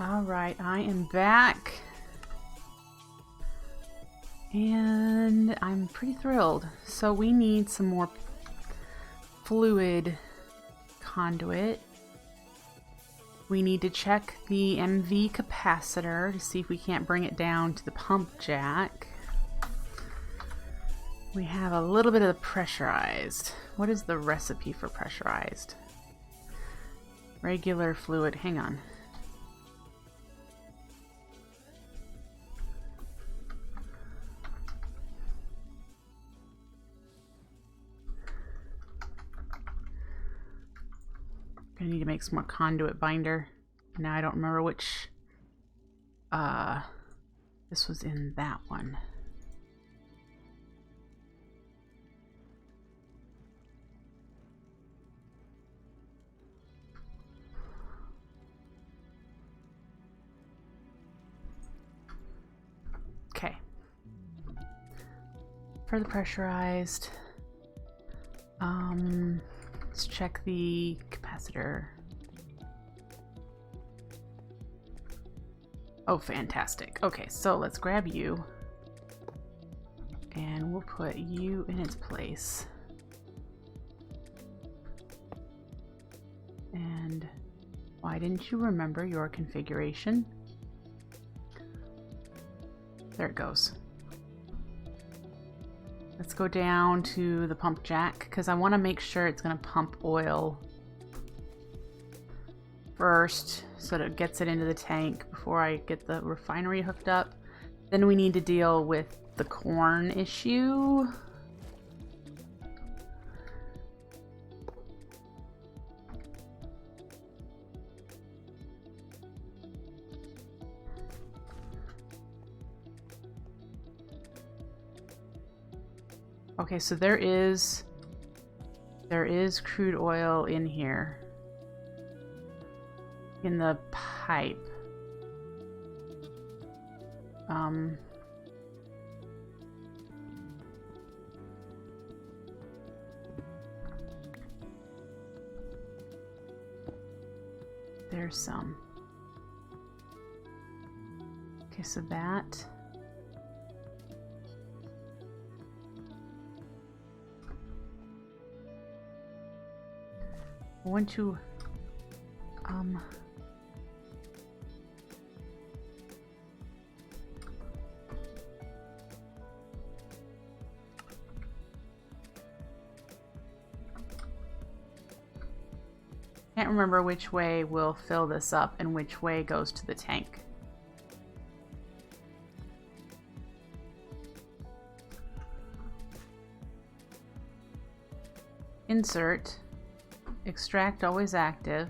Alright, I am back. And I'm pretty thrilled. So we need some more fluid conduit. We need to check the MV capacitor to see if we can't bring it down to the pump jack. We have a little bit of the pressurized. What is the recipe for pressurized? Regular fluid, hang on. I need to make some more conduit binder. Now I don't remember which, this was in that one. Okay. For the pressurized, let's check the capacitor. Oh, fantastic. Okay, so let's grab you. And we'll put you in its place. And why didn't you remember your configuration? There it goes. Let's go down to the pump jack because I want to make sure it's going to pump oil first so that it gets it into the tank before I get the refinery hooked up. Then we need to deal with the corn issue. Okay, so there is crude oil in here. In the pipe. There's some. Okay, so that. I want to can't remember which way we'll fill this up and which way goes to the tank. Insert. Extract always active.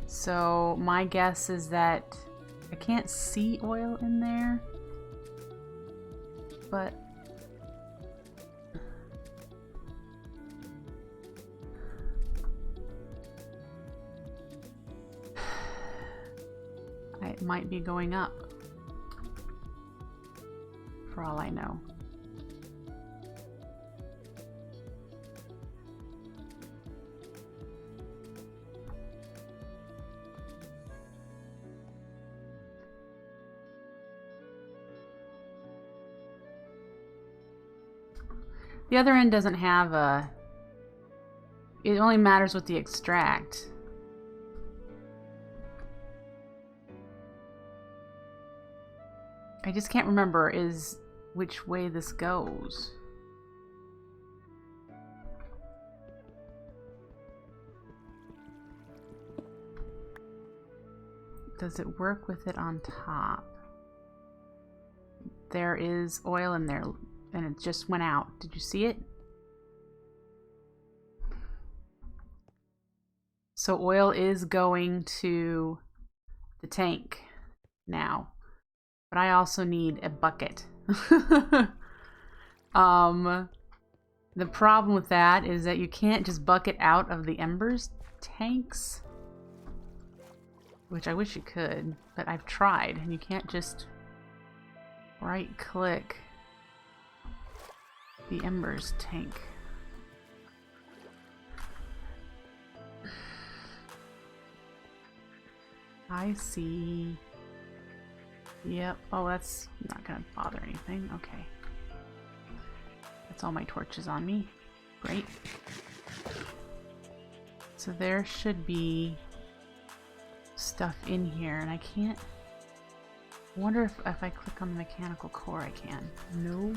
So my guess is that I can't see oil in there, but it might be going up for all I know. The other end doesn't have a... It only matters with the extract. I just can't remember which way this goes. Does it work with it on top? There is oil in there. And it just went out. Did you see it? So oil is going to the tank now. But I also need a bucket. The problem with that is that you can't just bucket out of the embers tanks. Which I wish you could, but I've tried. And you can't just right click the embers tank. I see. Yep. Oh, that's not gonna bother anything. Okay. That's all my torches on me. Great. So there should be stuff in here, and I can't... I wonder if I click on the mechanical core I can. No.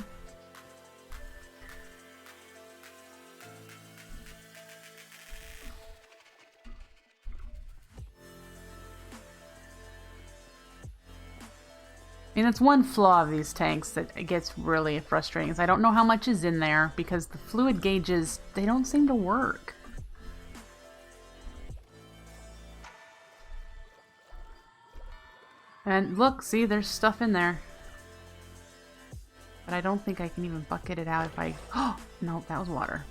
I mean, that's one flaw of these tanks that it gets really frustrating, is I don't know how much is in there because the fluid gauges, they don't seem to work. And look, see, there's stuff in there. But I don't think I can even bucket it out if I... Oh, no, that was water.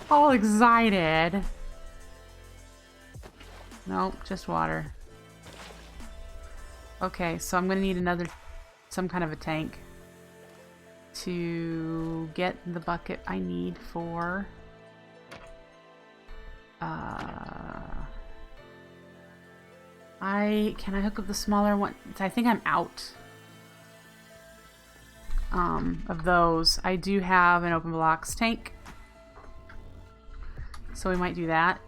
All excited. Nope, just water. Okay, so I'm gonna need some kind of a tank to get the bucket I need for can I hook up the smaller one? I think I'm out of those. I do have an open blocks tank, so we might do that.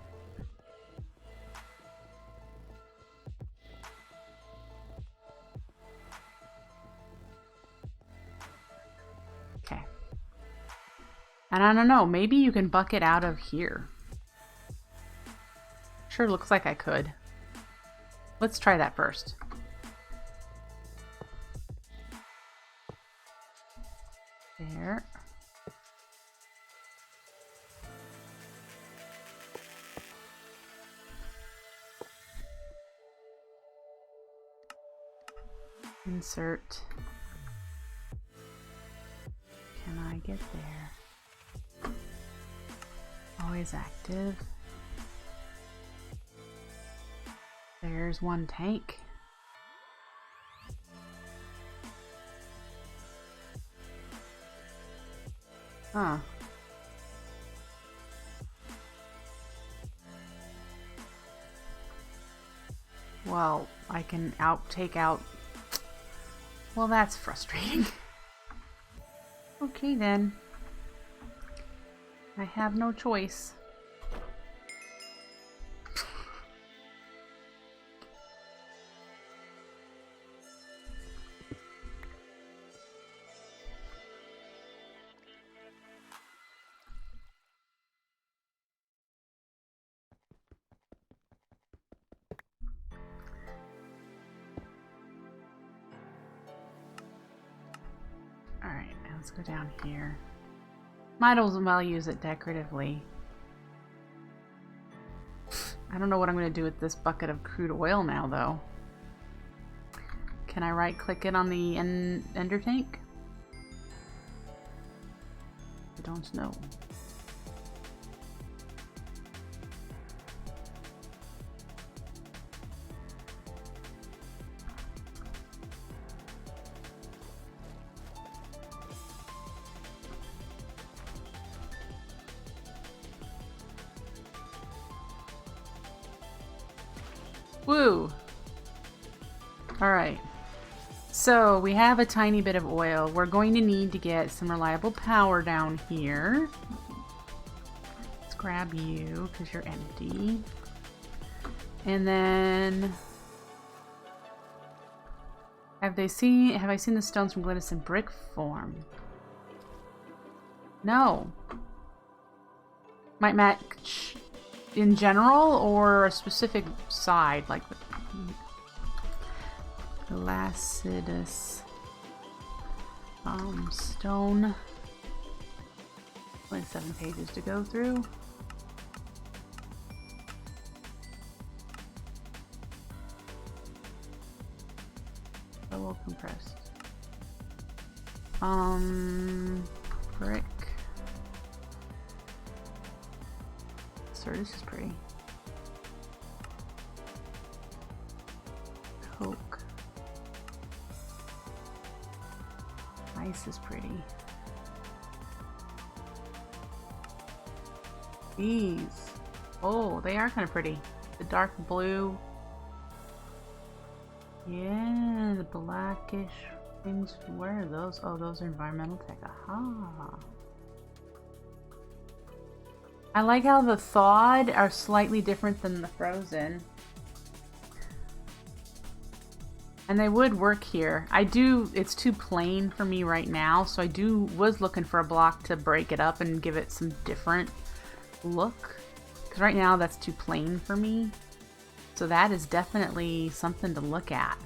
Okay. And I don't know, maybe you can bucket out of here. Sure looks like I could. Let's try that first. There. Insert. Can I get there? Always active. There's one tank. Huh. Well, I can take out... Well, that's frustrating. Okay then. I have no choice. Alright, now let's go down here. Might as well use it decoratively. I don't know what I'm going to do with this bucket of crude oil now, though. Can I right-click it on the ender tank? I don't know. Woo! Alright. So, we have a tiny bit of oil. We're going to need to get some reliable power down here. Let's grab you, because you're empty. And then... Have I seen the stones from Glynis in brick form? No. Might match... in general, or a specific side, like the Lacidus stone. 27 pages to go through. Double compressed. Brick. Sir, this is pretty. Coke. Ice is pretty. These. Oh, they are kind of pretty. The dark blue. Yeah, the blackish things. Where are those? Oh, those are environmental tech. Aha. I like how the thawed are slightly different than the frozen. And they would work here. It's too plain for me right now, so was looking for a block to break it up and give it some different look. Because right now that's too plain for me. So that is definitely something to look at.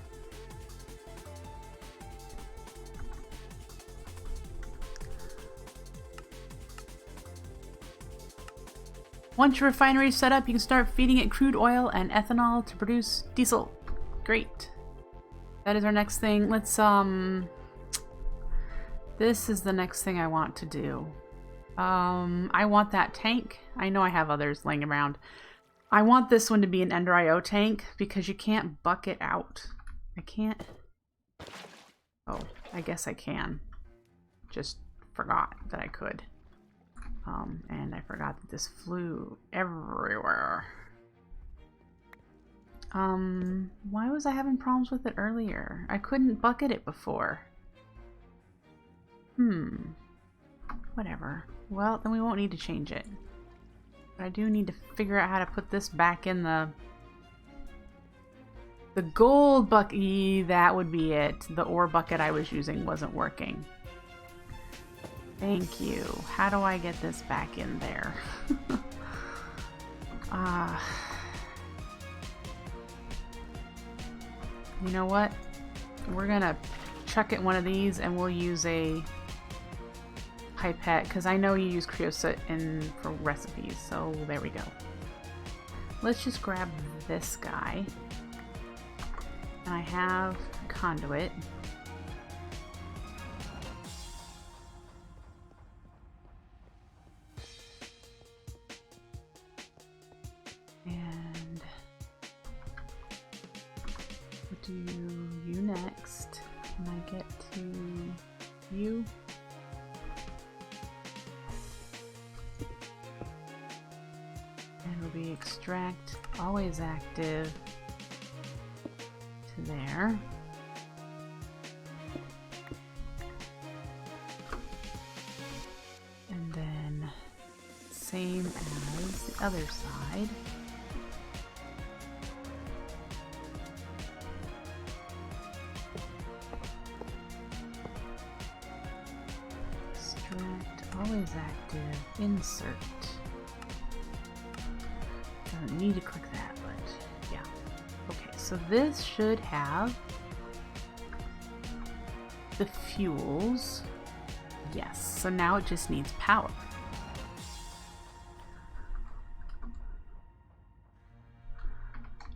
Once your refinery is set up, you can start feeding it crude oil and ethanol to produce diesel. Great. That is our next thing. Let's, this is the next thing I want to do. I want that tank. I know I have others laying around. I want this one to be an Ender IO tank because you can't bucket out. I can't. Oh, I guess I can. Just forgot that I could. And I forgot that this flew everywhere. Why was I having problems with it earlier? I couldn't bucket it before. Whatever. Well, then we won't need to change it. But I do need to figure out how to put this back in the gold bucket. That would be it. The ore bucket I was using wasn't working. Thank you. How do I get this back in there? You know what? We're gonna chuck it one of these and we'll use a pipette because I know you use creosote for recipes, so there we go. Let's just grab this guy. And I have conduit. And we'll do you next. Can I get to you? And it'll be extract, always active, to there. And then same as the other side. Extract, always active, insert. Doesn't need to click that, but yeah. Okay, so this should have the fuels. Yes, so now it just needs power.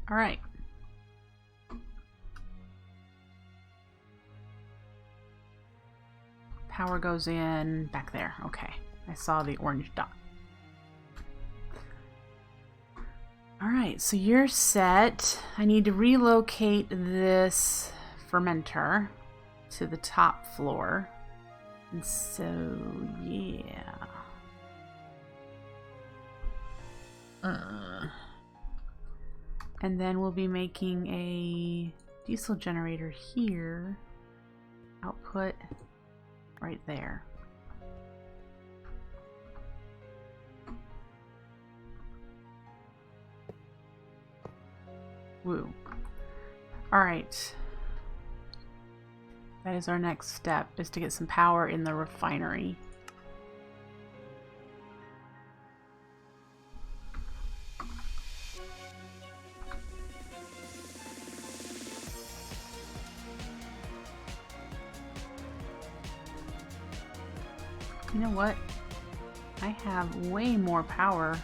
All right. Power goes in back there. Okay, I saw the orange dot. Alright, so you're set. I need to relocate this fermenter to the top floor. And so, yeah. And then we'll be making a diesel generator here. Output right there. Woo. Alright. That is our next step, is to get some power in the refinery. You know what? I have way more power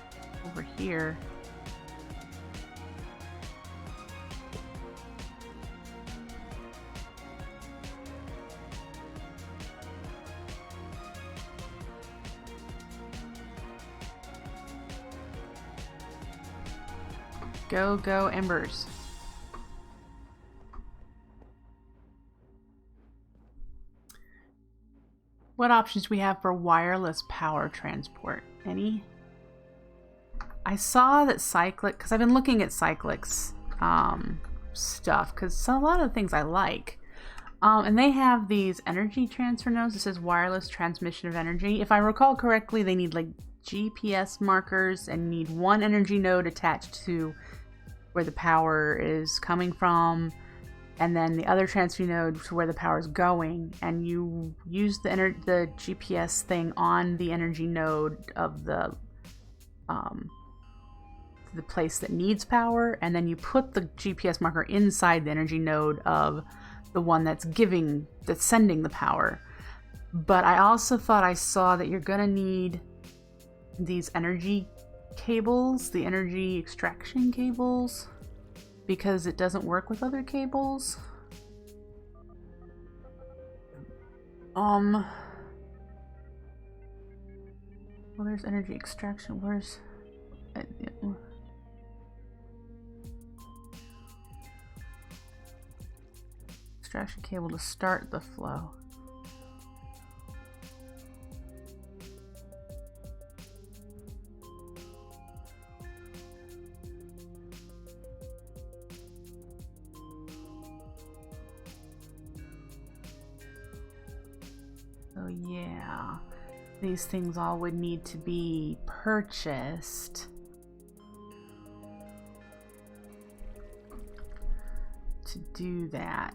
over here. Go, go, embers. What options do we have for wireless power transport? Any? I saw that Cyclic, because I've been looking at Cyclic's stuff, because a lot of the things I like. And they have these energy transfer nodes. It says wireless transmission of energy. If I recall correctly, they need like GPS markers and need one energy node attached to where the power is coming from, and then the other transfer node to where the power is going. And you use the GPS thing on the energy node of the place that needs power, and then you put the GPS marker inside the energy node of the one that's sending the power. But I also thought I saw that you're gonna need these energy cables, the energy extraction cables, because it doesn't work with other cables. Well, there's energy extraction. Where's extraction cable to start the flow? So yeah, these things all would need to be purchased to do that.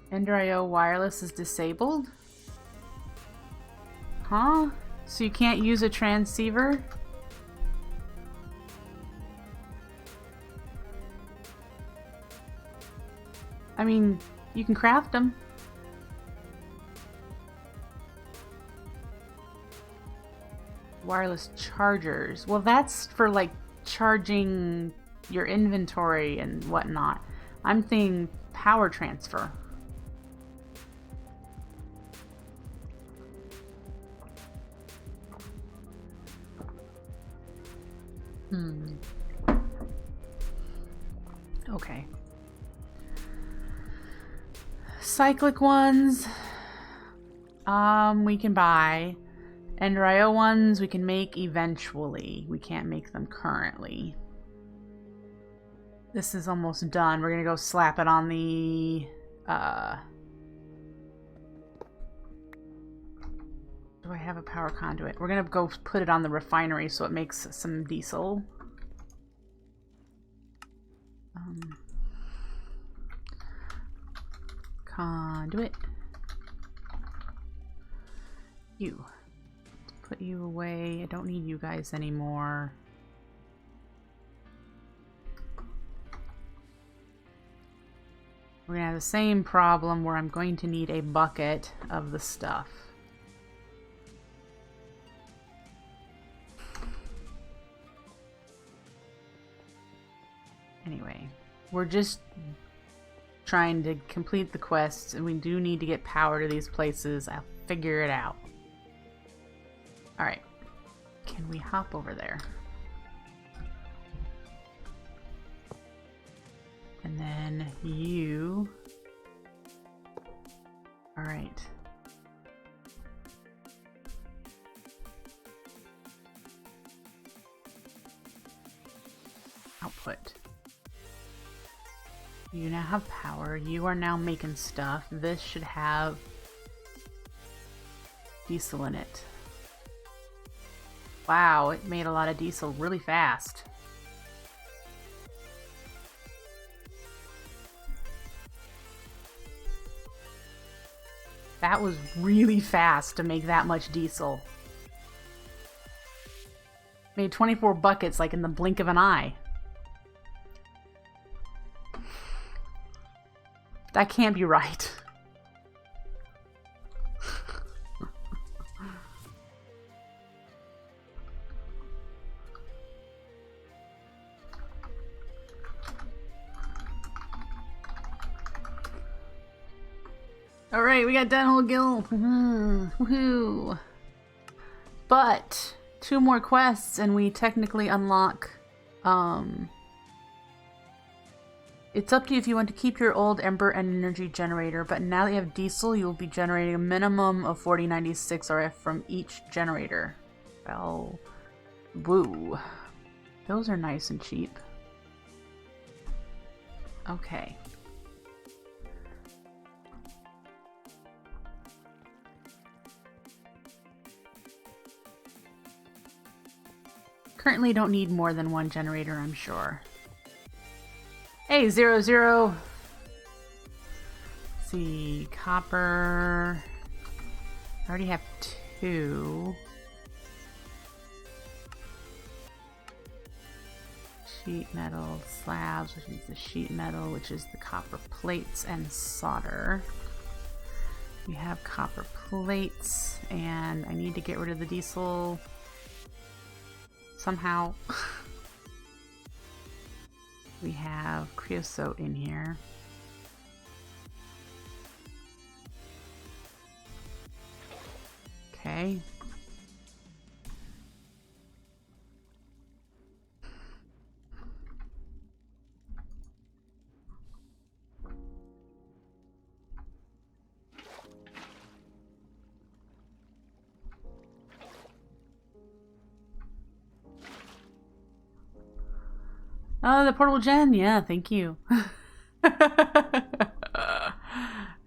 Ender.io wireless is disabled? Huh? So you can't use a transceiver? I mean, you can craft them. Wireless chargers. Well, that's for like charging your inventory and whatnot. I'm thinking power transfer. Okay. Cyclic ones, we can buy. Ender.io ones we can make eventually. We can't make them currently. This is almost done. We're gonna go slap it on the do I have a power conduit? We're gonna go put it on the refinery so it makes some diesel. Conduit. You. Put you away. I don't need you guys anymore. We're gonna have the same problem where I'm going to need a bucket of the stuff. Anyway, we're just trying to complete the quests, and we do need to get power to these places. I'll figure it out. Alright. Can we hop over there? And then you... Alright. Output. You now have power. You are now making stuff. This should have diesel in it. Wow, it made a lot of diesel really fast. That was really fast to make that much diesel. Made 24 buckets like in the blink of an eye. That can't be right. Alright, we got Downhole Gill. Woohoo! But 2 more quests and we technically unlock It's up to you if you want to keep your old ember and energy generator, but now that you have diesel, you will be generating a minimum of 4096 RF from each generator. Well, woo. Those are nice and cheap. Okay. Currently don't need more than one generator, I'm sure. Hey, 00. Let's see, copper. I already have 2. Sheet metal slabs, which is the sheet metal, which is the copper plates and solder. We have copper plates, and I need to get rid of the diesel somehow. We have creosote in here. Okay. Oh, the portable gen? Yeah, thank you.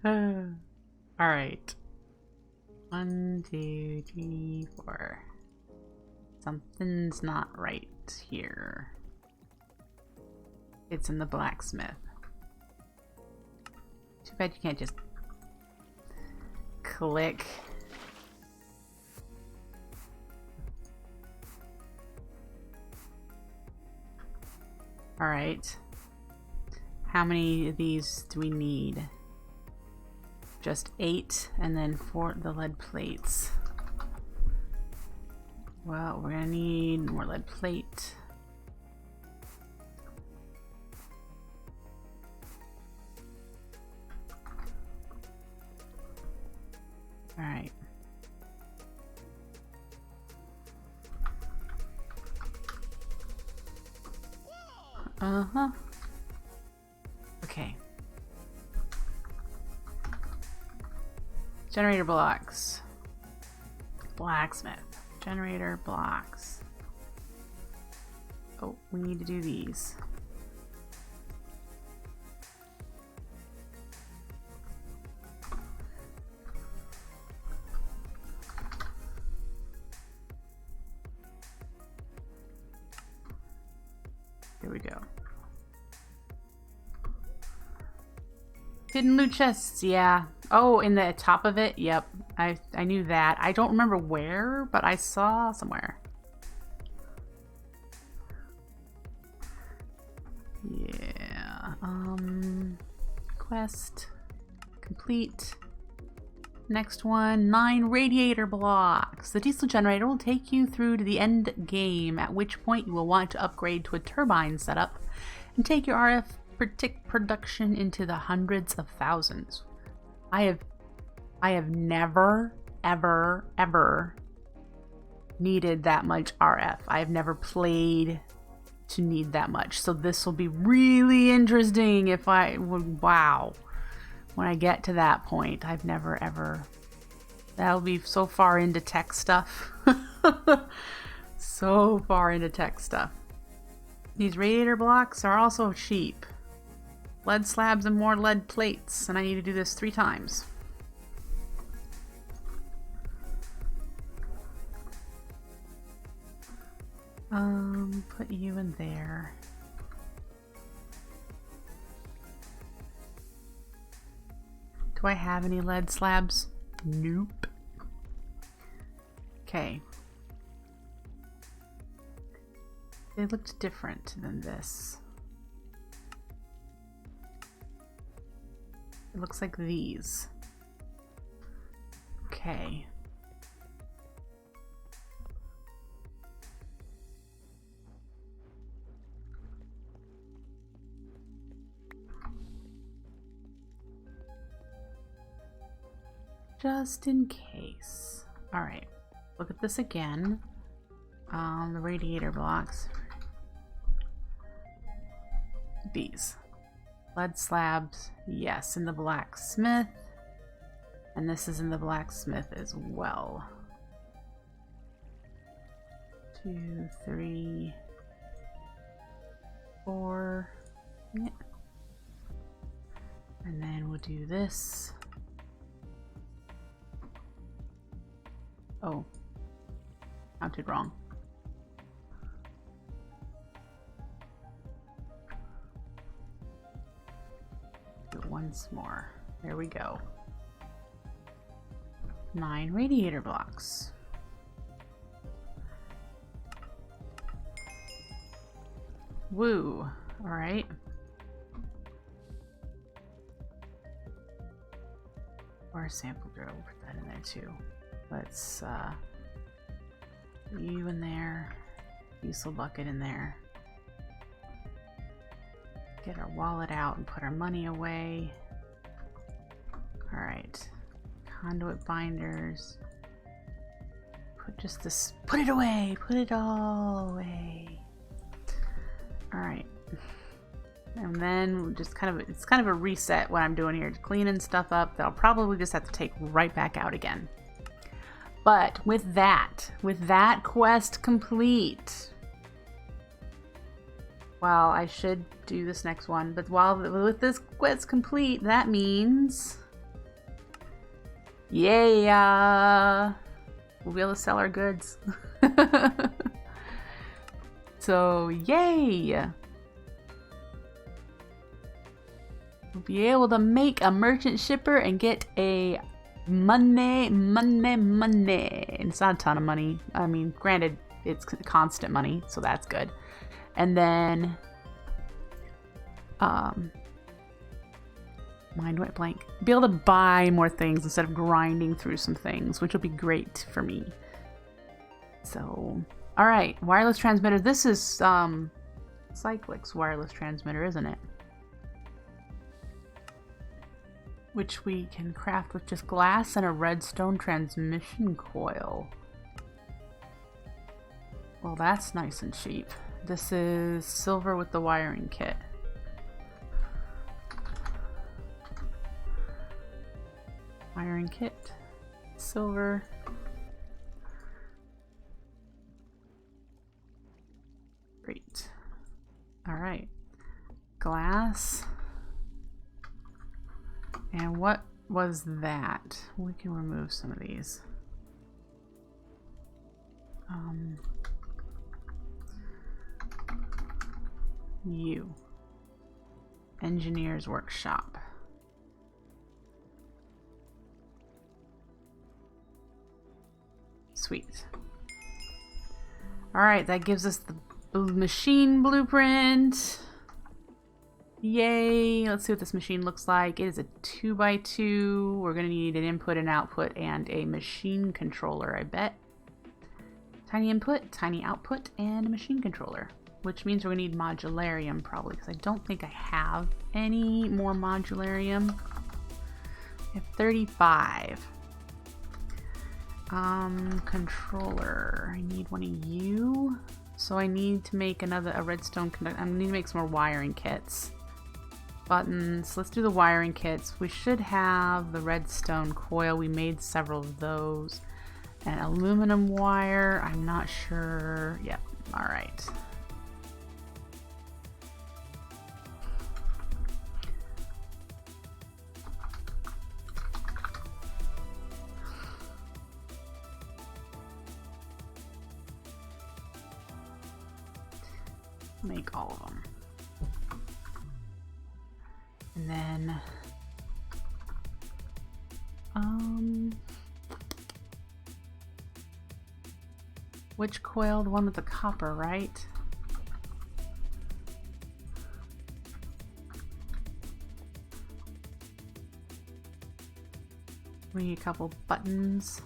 Alright. 1, 2, 3, 4. Something's not right here. It's in the blacksmith. Too bad you can't just click. Alright. How many of these do we need? Just 8, and then 4 the lead plates. Well, we're gonna need more lead plate. Alright. Uh-huh. Okay. Generator blocks. Blacksmith. Generator blocks. Oh, we need to do these. There we go. Hidden loot chests, yeah. Oh, in the top of it? Yep. I knew that. I don't remember where, but I saw somewhere. Yeah. Quest complete. Next one, 9 radiator blocks. The diesel generator will take you through to the end game, at which point you will want to upgrade to a turbine setup and take your RF production into the hundreds of thousands. I have never, ever needed that much RF. I have never played to need that much. So this will be really interesting if I would, wow. When I get to that point, I've never ever, that'll be so far into tech stuff. So far into tech stuff. These radiator blocks are also cheap. Lead slabs and more lead plates, and I need to do this 3 times. Put you in there. Do I have any lead slabs? Nope. Okay. They looked different than this. It looks like these. Okay. Just in case. All right, look at this again. The radiator blocks. These. Lead slabs, yes, in the blacksmith. And this is in the blacksmith as well. 2, 3, 4. Yeah. And then we'll do this. Oh, counted wrong. Do it once more. There we go. 9 radiator blocks. Woo. All right. Or a sample drill. We'll put that in there too. Let's you in there. Diesel bucket in there. Get our wallet out and put our money away. All right. Conduit binders. Put just this. Put it away. Put it all away. All right. And then we'll just it's kind of a reset what I'm doing here, cleaning stuff up that I'll probably just have to take right back out again. But with that quest complete, well, I should do this next one, but with this quest complete, that means, yeah, we'll be able to sell our goods. So, yay! We'll be able to make a merchant shipper and get a money. It's not a ton of money. I mean, granted, it's constant money, so that's good. And then, mind went blank. Be able to buy more things instead of grinding through some things, which will be great for me. So, all right, wireless transmitter. This is Cyclic's wireless transmitter, isn't it? Which we can craft with just glass and a redstone transmission coil. Well, that's nice and cheap. This is silver with the wiring kit. Wiring kit, silver. Great. All right. Glass. And what was that? We can remove some of these. You. Engineer's workshop. Sweet. All right, that gives us the machine blueprint. Yay! Let's see what this machine looks like. It is a 2x2. We're going to need an input and output and a machine controller, I bet. Tiny input, tiny output, and a machine controller. Which means we're going to need modularium probably, because I don't think I have any more modularium. We have 35. Controller. I need one of you. So I need to make a redstone conductor. I need to make some more wiring kits. Buttons. Let's do the wiring kits. We should have the redstone coil. We made several of those. And aluminum wire. I'm not sure. Yep. All right. Make all of them. And then which coil? The one with the copper, right? We need a couple buttons.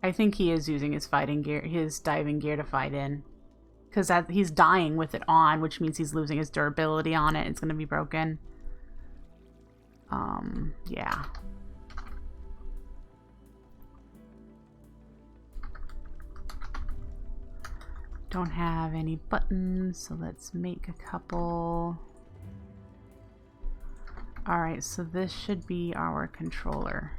I think he is using his fighting gear, his diving gear to fight in. Because he's dying with it on, which means he's losing his durability on it. It's going to be broken. Yeah. Don't have any buttons, so let's make a couple. Alright, so this should be our controller.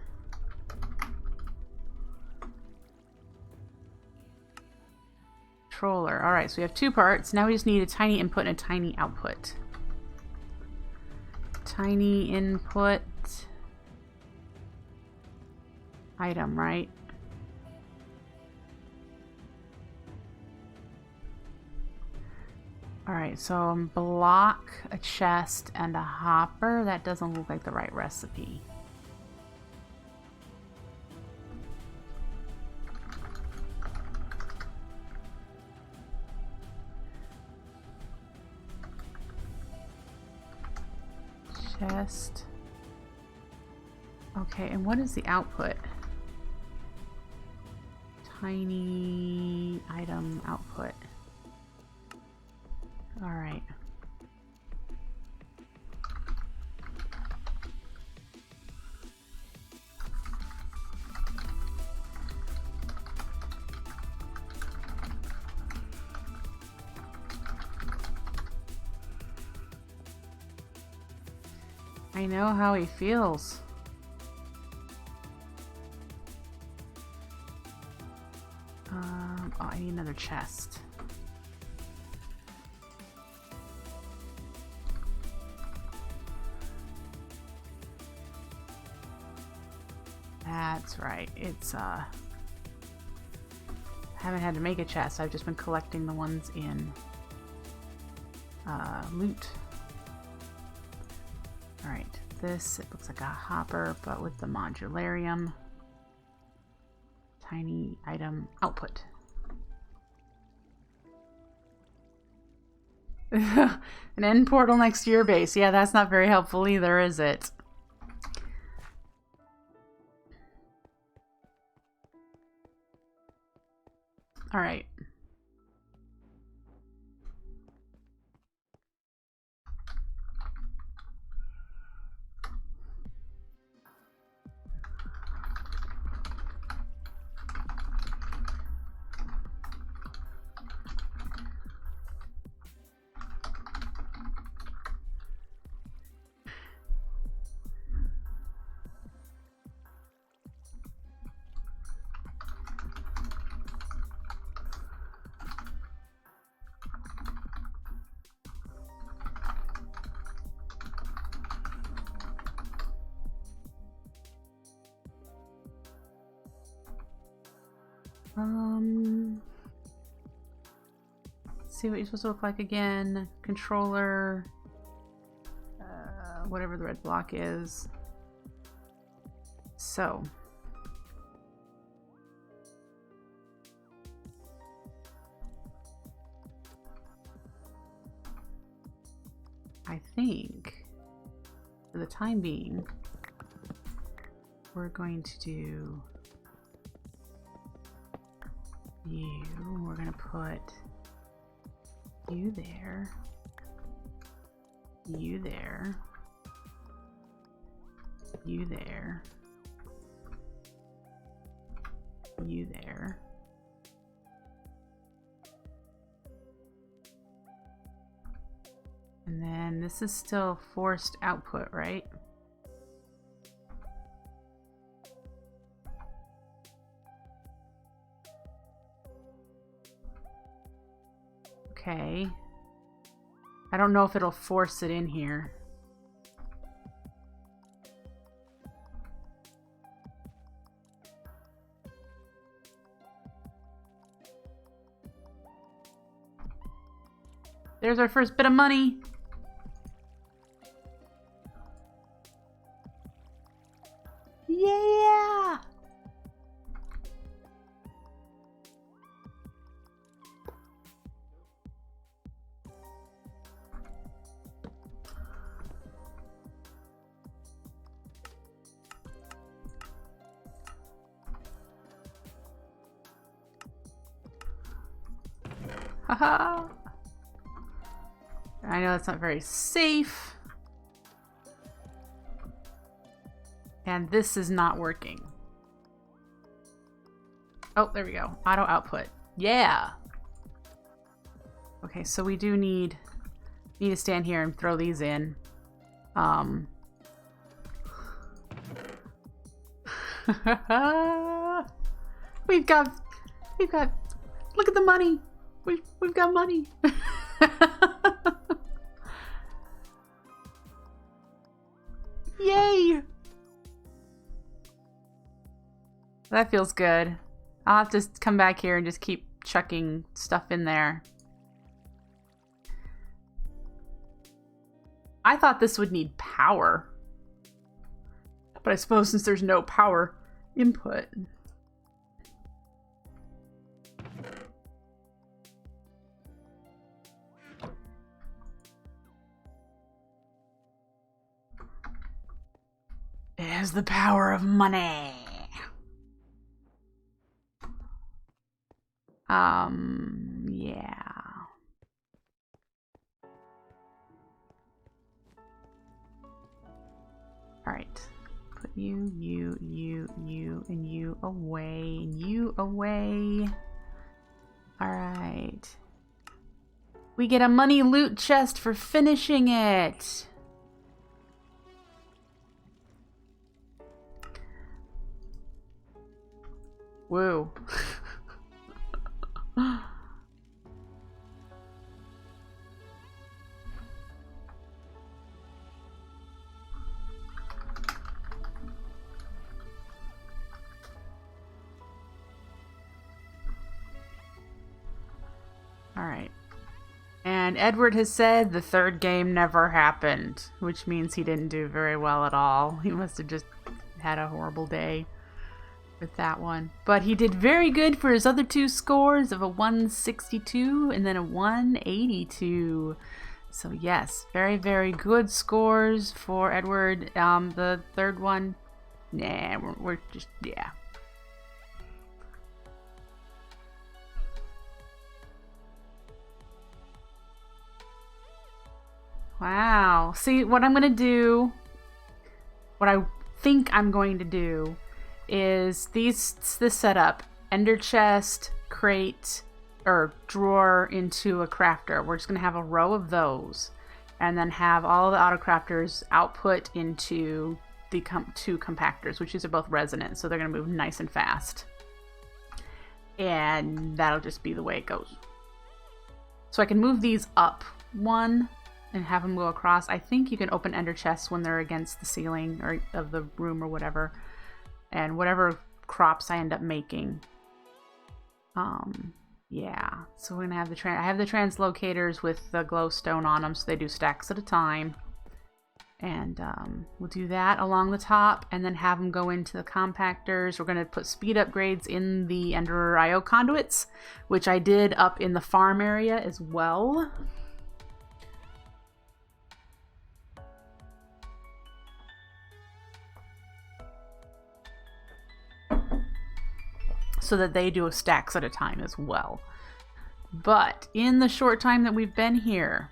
Alright, so we have two parts. Now we just need a tiny input and a tiny output. Tiny input. Item, right? Alright, so block, a chest, and a hopper. That doesn't look like the right recipe. Chest. Okay, and what is the output? Tiny item output. All right. I know how he feels. Oh, I need another chest. That's right. It's I haven't had to make a chest. I've just been collecting the ones in loot. Alright, this, it looks like a hopper, but with the modularium. Tiny item output. An end portal next to your base. Yeah, that's not very helpful either, is it? Alright. See what you're supposed to look like again. Controller, whatever the red block is. So. I think, for the time being, we're going to do you. We're going to put you there, you there, you there, you there. And then this is still forced output, right? Okay. I don't know if it'll force it in here. There's our first bit of money. Yeah! Haha. I know that's not very safe. And this is not working. Oh, there we go. Auto output. Yeah. Okay, so we do need to stand here and throw these in. We've got look at the money. We've got money. Yay! That feels good. I'll have to come back here and just keep chucking stuff in there. I thought this would need power. But I suppose since there's no power input. It has the power of money. Yeah. All right. Put you, and you away, and you away. All right. We get a money loot chest for finishing it. Woo. Alright. And Edward has said the third game never happened, which means he didn't do very well at all. He must have just had a horrible day with that one. But he did very good for his other two scores of a 162 and then a 182. So yes, very, very good scores for Edward. The third one, nah, we're just, yeah. Wow. See, what I'm going to do, what I think I'm going to do is this setup, ender chest, crate, or drawer into a crafter. We're just going to have a row of those and then have all the auto crafters output into the two compactors, which these are both resonant, so they're going to move nice and fast. And that'll just be the way it goes. So I can move these up one and have them go across. I think you can open ender chests when they're against the ceiling or of the room or whatever. And whatever crops I end up making. Yeah. So we're gonna have I have the translocators with the glowstone on them, so they do stacks at a time. And we'll do that along the top and then have them go into the compactors. We're gonna put speed upgrades in the Ender IO conduits, which I did up in the farm area as well. So that they do stacks at a time as well. But in the short time that we've been here,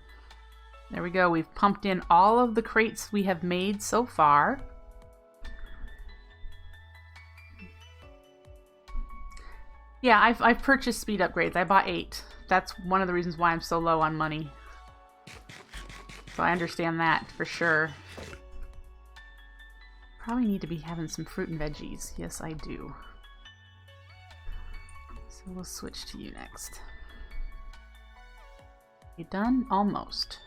there we go, we've pumped in all of the crates we have made so far. Yeah, I've purchased speed upgrades. I bought 8. That's one of the reasons why I'm so low on money. So I understand that for sure. Probably need to be having some fruit and veggies. Yes, I do. So we'll switch to you next. You done? Almost.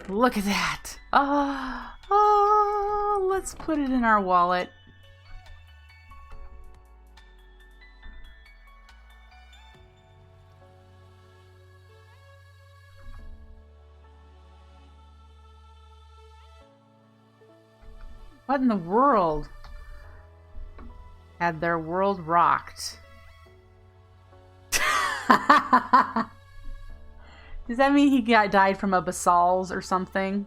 Look at that! Oh, let's put it in our wallet. What in the world? Had their world rocked. Does that mean he died from a basals or something?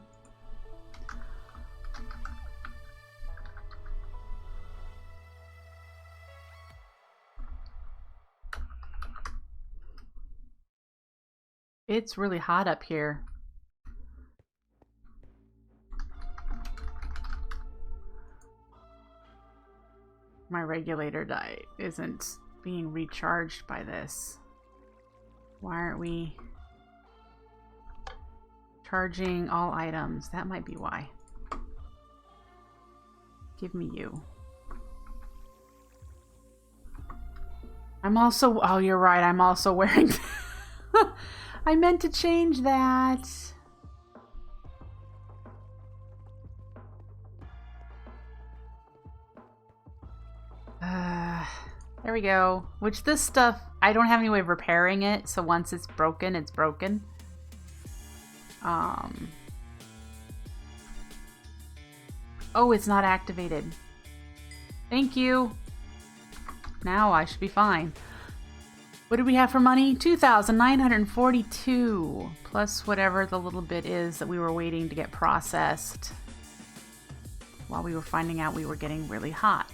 It's really hot up here. My regulator isn't being recharged by this. Why aren't we charging all items? That might be why. Give me you. I'm also, oh, you're right, I'm also wearing I meant to change that. There we go. Which this stuff, I don't have any way of repairing it, so once it's broken, it's broken. Oh, it's not activated. Thank you. Now I should be fine. What do we have for money? 2,942 plus whatever the little bit is that we were waiting to get processed while we were finding out we were getting really hot.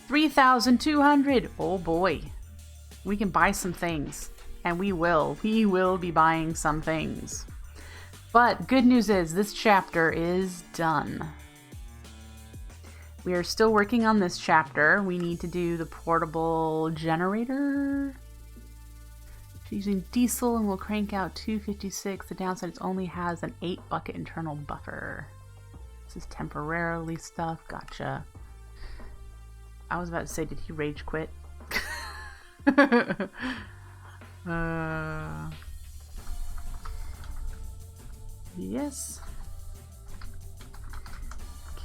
3,200. Oh boy. We can buy some things. And we will. We will be buying some things. But good news is this chapter is done. We are still working on this chapter. We need to do the portable generator. It's using diesel and will crank out 256. The downside is only has an 8 bucket internal buffer. This is temporarily stuff. Gotcha. I was about to say, did he rage quit? Yes.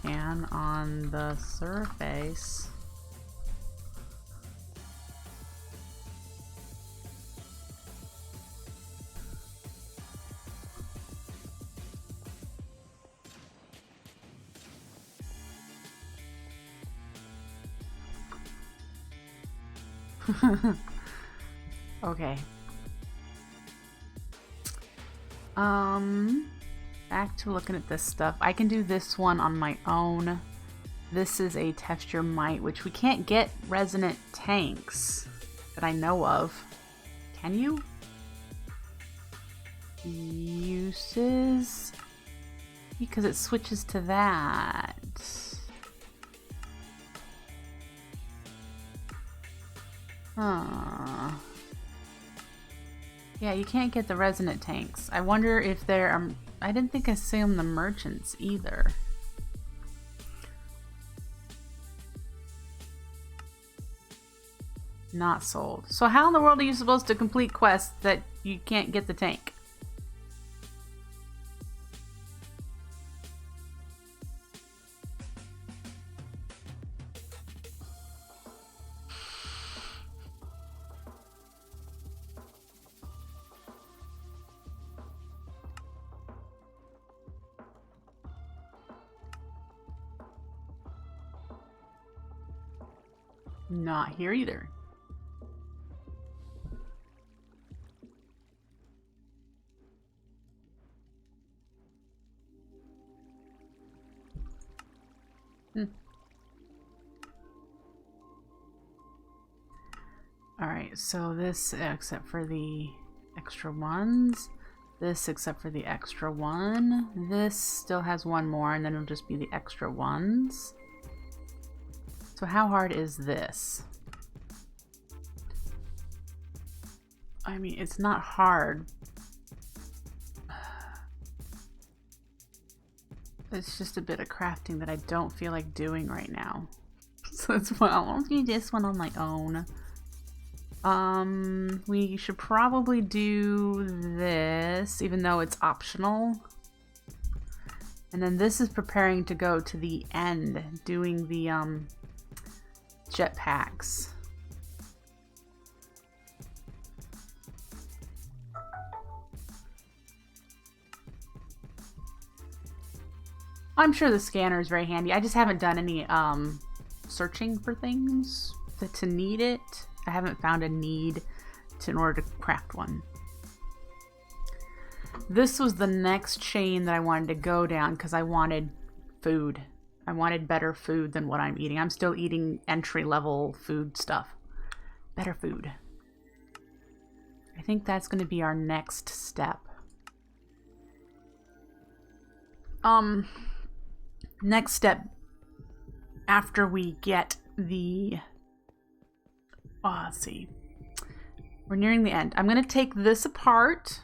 Can on the surface. Okay. Back to looking at this stuff. I can do this one on my own. This is a texture mite, which we can't get resonant tanks that I know of. Can you? Uses? Because it switches to that. Huh. Yeah, you can't get the resonant tanks. I wonder if there I didn't think I see them the merchants either. Not sold. So how in the world are you supposed to complete quests that you can't get the tank? Not here either. Alright, so this except for the extra ones. This except for the extra one. This still has one more and then it'll just be the extra ones. So how hard is this? I mean, it's not hard. It's just a bit of crafting that I don't feel like doing right now. So that's why I'll do this one on my own. We should probably do this, even though it's optional. And then this is preparing to go to the end, doing the jetpacks. I'm sure the scanner is very handy. I just haven't done any searching for things to need it. I haven't found a need in order to craft one. This was the next chain that I wanted to go down because I wanted food. I wanted better food than what I'm eating. I'm still eating entry-level food stuff. Better food. I think that's going to be our next step. Next step after we get the... let's see. We're nearing the end. I'm going to take this apart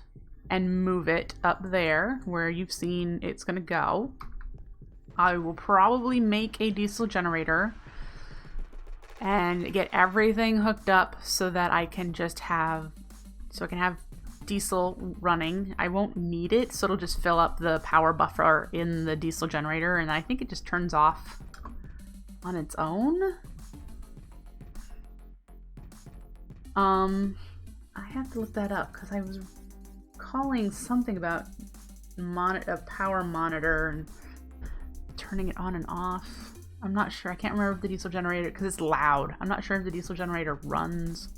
and move it up there where you've seen it's going to go. I will probably make a diesel generator and get everything hooked up so that I can just have, so I can have diesel running. I won't need it, so it'll just fill up the power buffer in the diesel generator, and I think it just turns off on its own. I have to look that up because I was calling something about a power monitor and turning it on and off. I'm not sure. I can't remember if the diesel generator, because it's loud. I'm not sure if the diesel generator runs.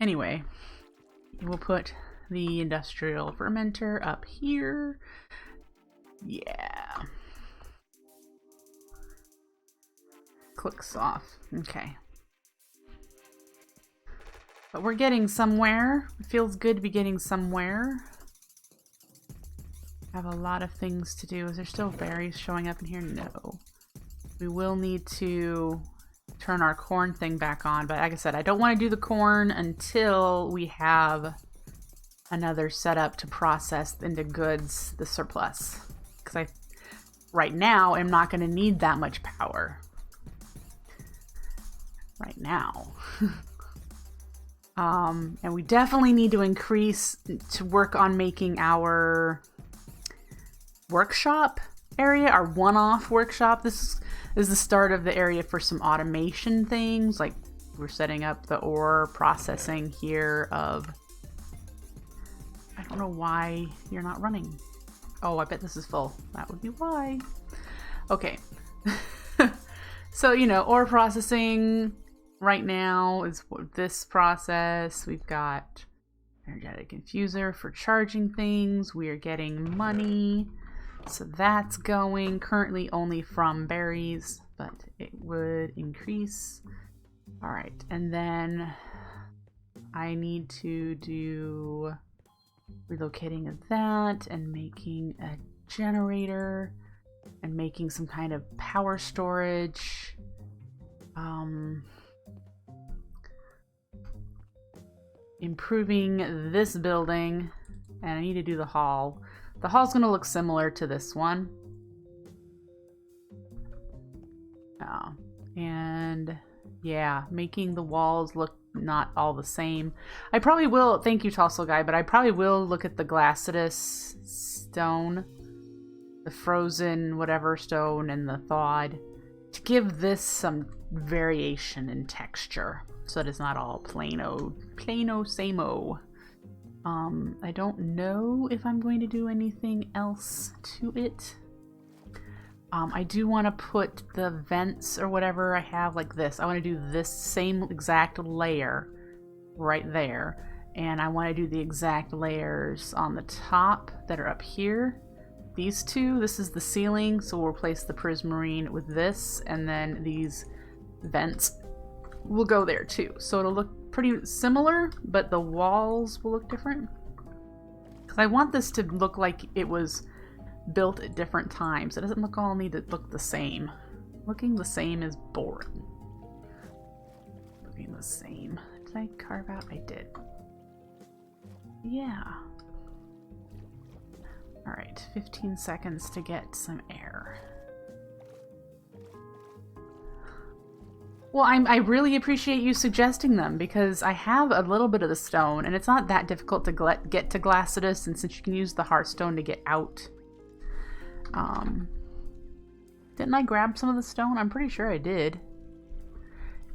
Anyway, we'll put the industrial fermenter up here. Yeah. Clicks off. Okay. But we're getting somewhere. It feels good to be getting somewhere. I have a lot of things to do. Is there still berries showing up in here? No. We will need to turn our corn thing back on, but like I said, I don't want to do the corn until we have another setup to process into goods the surplus. Because right now, I'm not going to need that much power. Right now. And we definitely need to increase to work on making our workshop area, our one-off workshop. This is the start of the area for some automation things, like we're setting up the ore processing here of... I don't know why you're not running. Oh, I bet this is full. That would be why. Okay. So, you know, ore processing right now is this process. We've got energetic infuser for charging things. We are getting money. So that's going currently only from berries, but it would increase. All right. And then I need to do relocating of that and making a generator and making some kind of power storage. Improving this building, and I need to do the hall. The hall's going to look similar to this one. And yeah, making the walls look not all the same. I probably will, thank you Tossel Guy, but I probably will look at the glacitus stone, the frozen whatever stone, and the thawed, to give this some variation in texture, so that it's not all plain-o same-o. I don't know if I'm going to do anything else to it. I do want to put the vents or whatever I have like this. I want to do this same exact layer right there. And I want to do the exact layers on the top that are up here. These two, this is the ceiling, so we'll replace the prismarine with this, and then these vents will go there too. So it'll look pretty similar, but the walls will look different. Because I want this to look like it was built at different times. It doesn't look all need to look the same. Looking the same is boring. Looking the same. Did I carve out? I did. Yeah. Alright, 15 seconds to get some air. Well, I really appreciate you suggesting them, because I have a little bit of the stone, and it's not that difficult to get to glacitus, and since you can use the hearthstone to get out. Didn't I grab some of the stone? I'm pretty sure I did.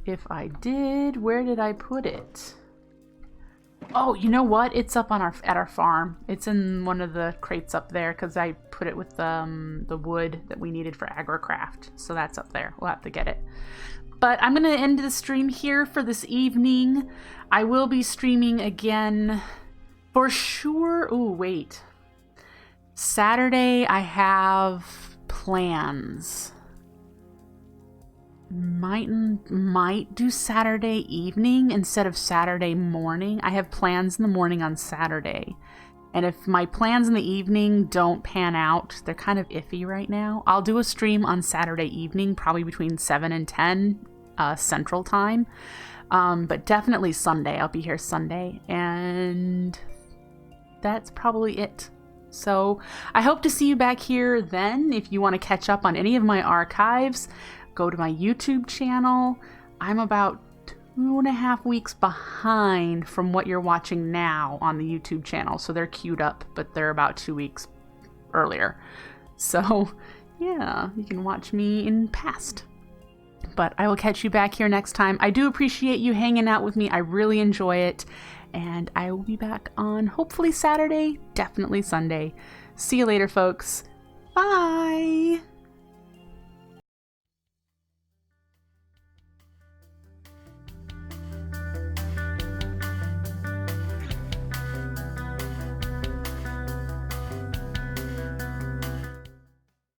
If I did, where did I put it? Oh, you know what? It's up on at our farm. It's in one of the crates up there, because I put it with the wood that we needed for agrocraft. So that's up there. We'll have to get it. But I'm going to end the stream here for this evening. I will be streaming again for sure. Ooh, wait. Saturday, I have plans. Might do Saturday evening instead of Saturday morning. I have plans in the morning on Saturday. And if my plans in the evening don't pan out, they're kind of iffy right now, I'll do a stream on Saturday evening, probably between 7 and 10 Central Time. But definitely Sunday. I'll be here Sunday. And that's probably it. So I hope to see you back here then. If you want to catch up on any of my archives, go to my YouTube channel. I'm about 2.5 weeks behind from what you're watching now on the YouTube channel. So they're queued up, but they're about 2 weeks earlier. So yeah, you can watch me in past. But I will catch you back here next time. I do appreciate you hanging out with me. I really enjoy it. And I will be back on hopefully Saturday, definitely Sunday. See you later, folks. Bye!